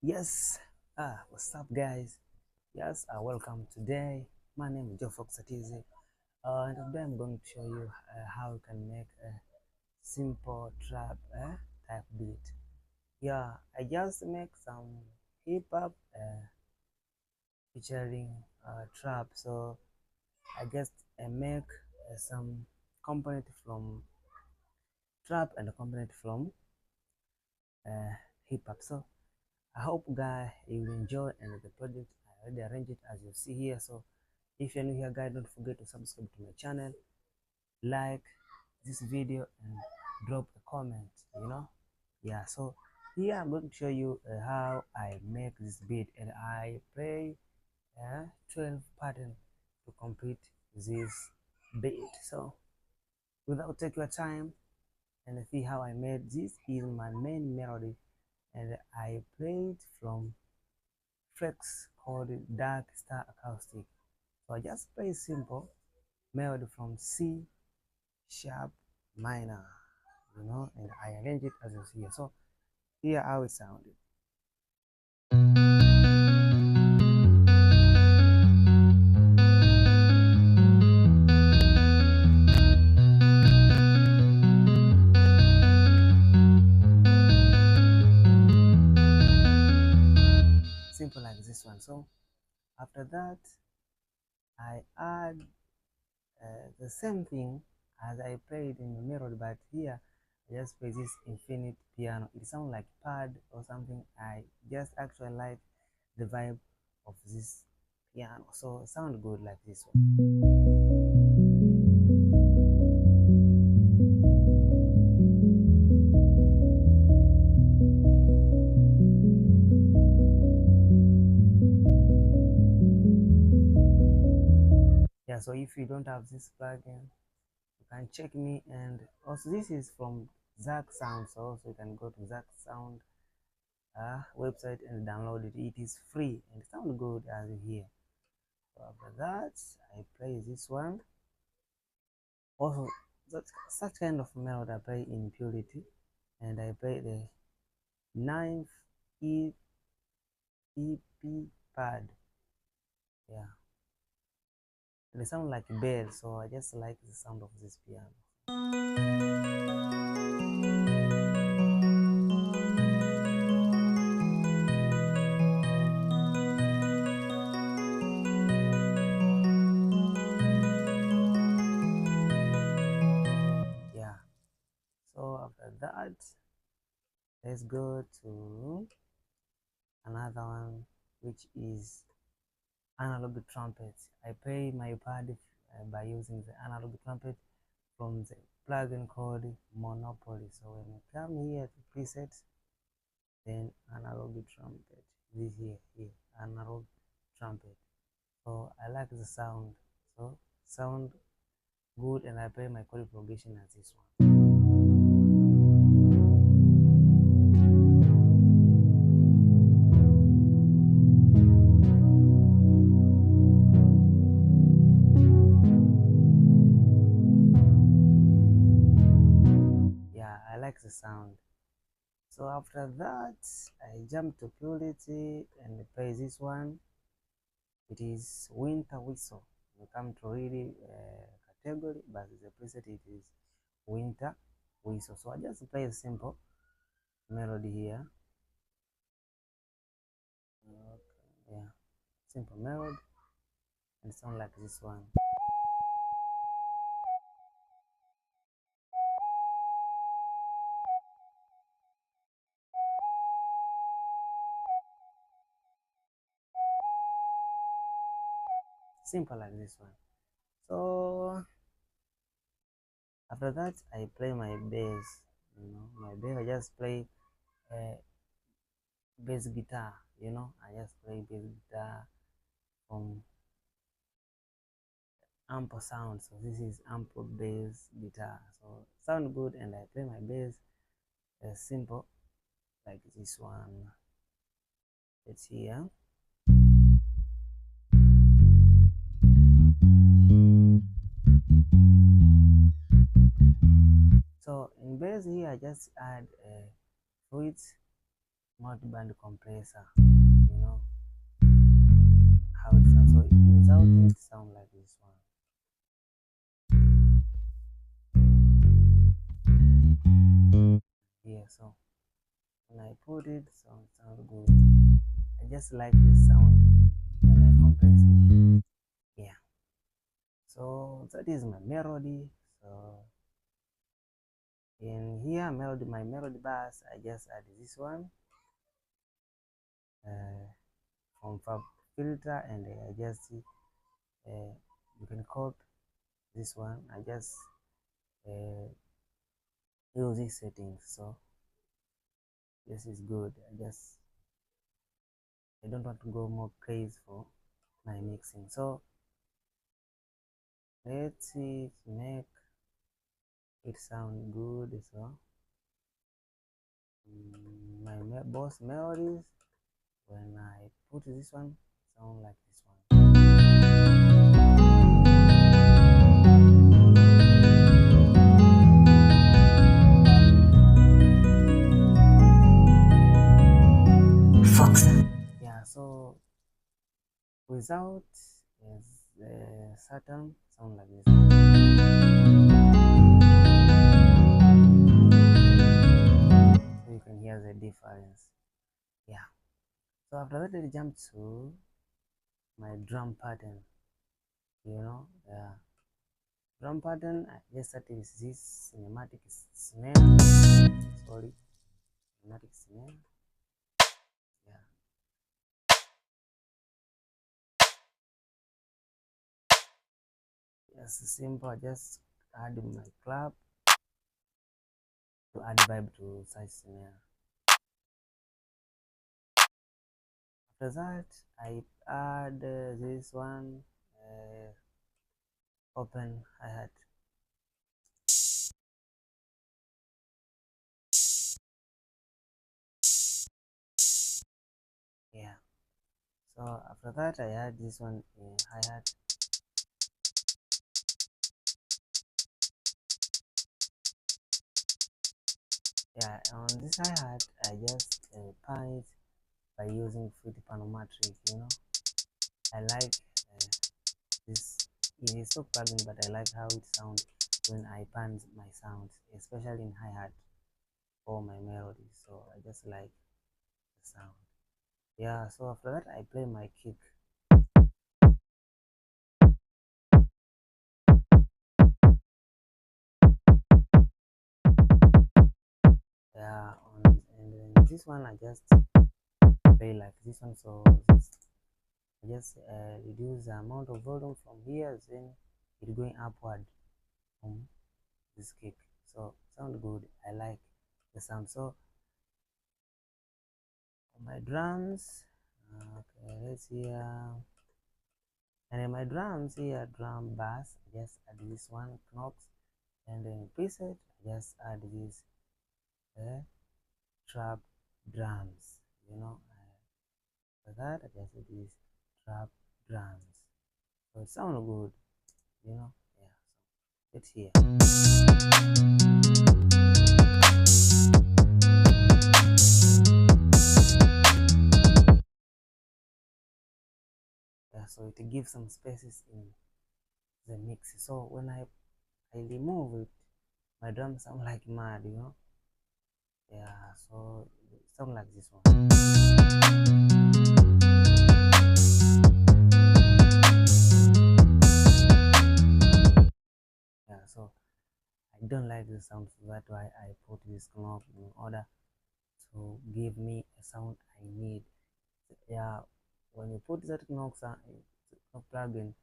Yes, what's up, guys? Yes, welcome today. My name is Joe Fox Atizi, and today I'm going to show you how you can make a simple trap type beat. Yeah, I just make some hip hop featuring trap, so I just make some component from trap and a component from hip hop. So I hope guys you will enjoy and the project I already arranged it as you see here. So if you're new here guys, don't forget to subscribe to my channel, like this video and drop a comment, yeah. So here I'm going to show you how I make this beat, and I play 12 patterns to complete this beat. So without taking your time, and see how I made this is my main melody, and I played from tracks called Dark Star Acoustic. So I just play simple melody from C sharp minor, and I arrange it as you see here. So here how it sounded. Simple like this one. So after that, I add the same thing as I played in the melody, but here I just play this infinite piano. It sounds like pad or something. I just actually like the vibe of this piano, so it sounds good like this one. Yeah, so if you don't have this plugin, you can check me. And also this is from Zack Sound, so also you can go to Zack Sound website and download it. It is free and it sounds good as you hear. So after that, I play this one. Also, such kind of melody I play in Purity, and I play the ninth EP pad. Yeah, they sound like a bell, so I just like the sound of this piano. Yeah, so after that, let's go to another one, which is analog trumpet. I play my pad by using the analog trumpet from the plugin called Monopoly. So when you come here to presets, then analog trumpet, this here, analog trumpet. So I like the sound, so sound good, and I play my chord progression as this one. Yeah, I like the sound. So after that, I jump to Purity and play this one. It is Winter Whistle. You come to really category, but the preset it is Winter Whistle. So I just play a simple melody here. Okay, yeah, simple melody, and sound like this one. Simple like this one. So after that, I play my bass. My bass. I just play uh, bass guitar. I just play bass guitar from ample sound. So this is ample bass guitar. So sound good, and I play my bass simple like this one. It's here. So in bass here, I just add fruits multi-band compressor, you know how it sounds. So without it sound like this one. Yeah, so when I put it, so it sounds good. I just like this sound when I compress it. Yeah, so that is my melody. So in here, melody, my melody bass, I just add this one from Fab Filter, and I just you can copy this one. I just use these settings. So this is good. I don't want to go more crazy for my mixing. So let's see to make it sound good. So my boss melodies, when I put this one, sound like this one. Fox. Yeah, so without Saturn sound like this. So you can hear the difference. Yeah. So after that, I jump to my drum pattern. The drum pattern. I just started with this cinematic snare. Sorry, cinematic snare. Yeah. Just simple. I just add my clap to add vibe to such snare. After that, I add this one open hi-hat. Yeah. So after that, I add this one in hi-hat. Yeah, on this hi-hat, I just pan it by using Fruity Panomatric. I like this. It is so plugin, but I like how it sounds when I pan my sounds, especially in hi-hat or my melody. So I just like the sound. Yeah, so after that, I play my kick. Yeah, and then this one I just play like this one. So I just reduce the amount of volume from here, then it going upward from this kick. So sound good. I like the sound. So my drums, okay, let's see. And in my drums here, drum bass, I just add this one knocks, and then preset, I just add this trap drums. For that, I just add this trap drums. So it sounds good. Yeah. So it's here. Yeah, so it gives some spaces in the mix. So when I remove it, my drums sound like mad. Yeah, so it sound like this one. Yeah, so I don't like the sound, so that's why I put this knob in order to give me a sound I need. Yeah, when you put that knob plugin,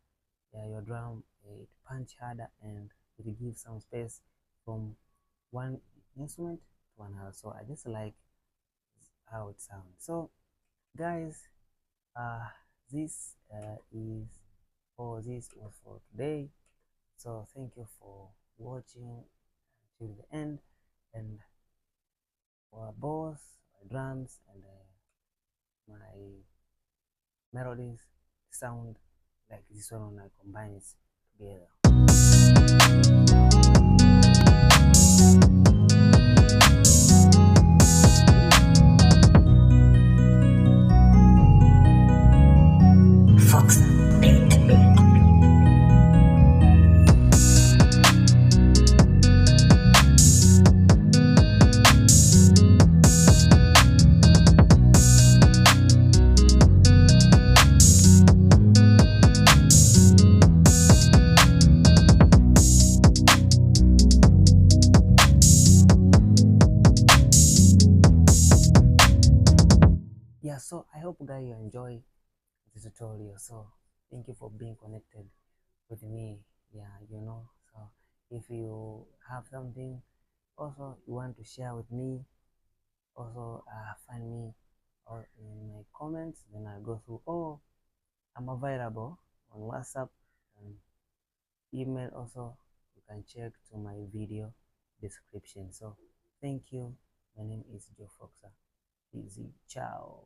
yeah, your drum it punch harder and it gives some space from one instrument to another. So I just like how it sounds. So guys, this was for today. So thank you for watching till the end, and our boss, my drums, and my melodies sound like this one when I combine it together. Yeah, so I hope guys you enjoy the tutorial. So thank you for being connected with me. Yeah, so if you have something also you want to share with me, also find me or in my comments, then I'll go through. Oh, I'm available on WhatsApp and email also. You can check to my video description. So thank you. My name is Joe Foxa. Easy. Ciao.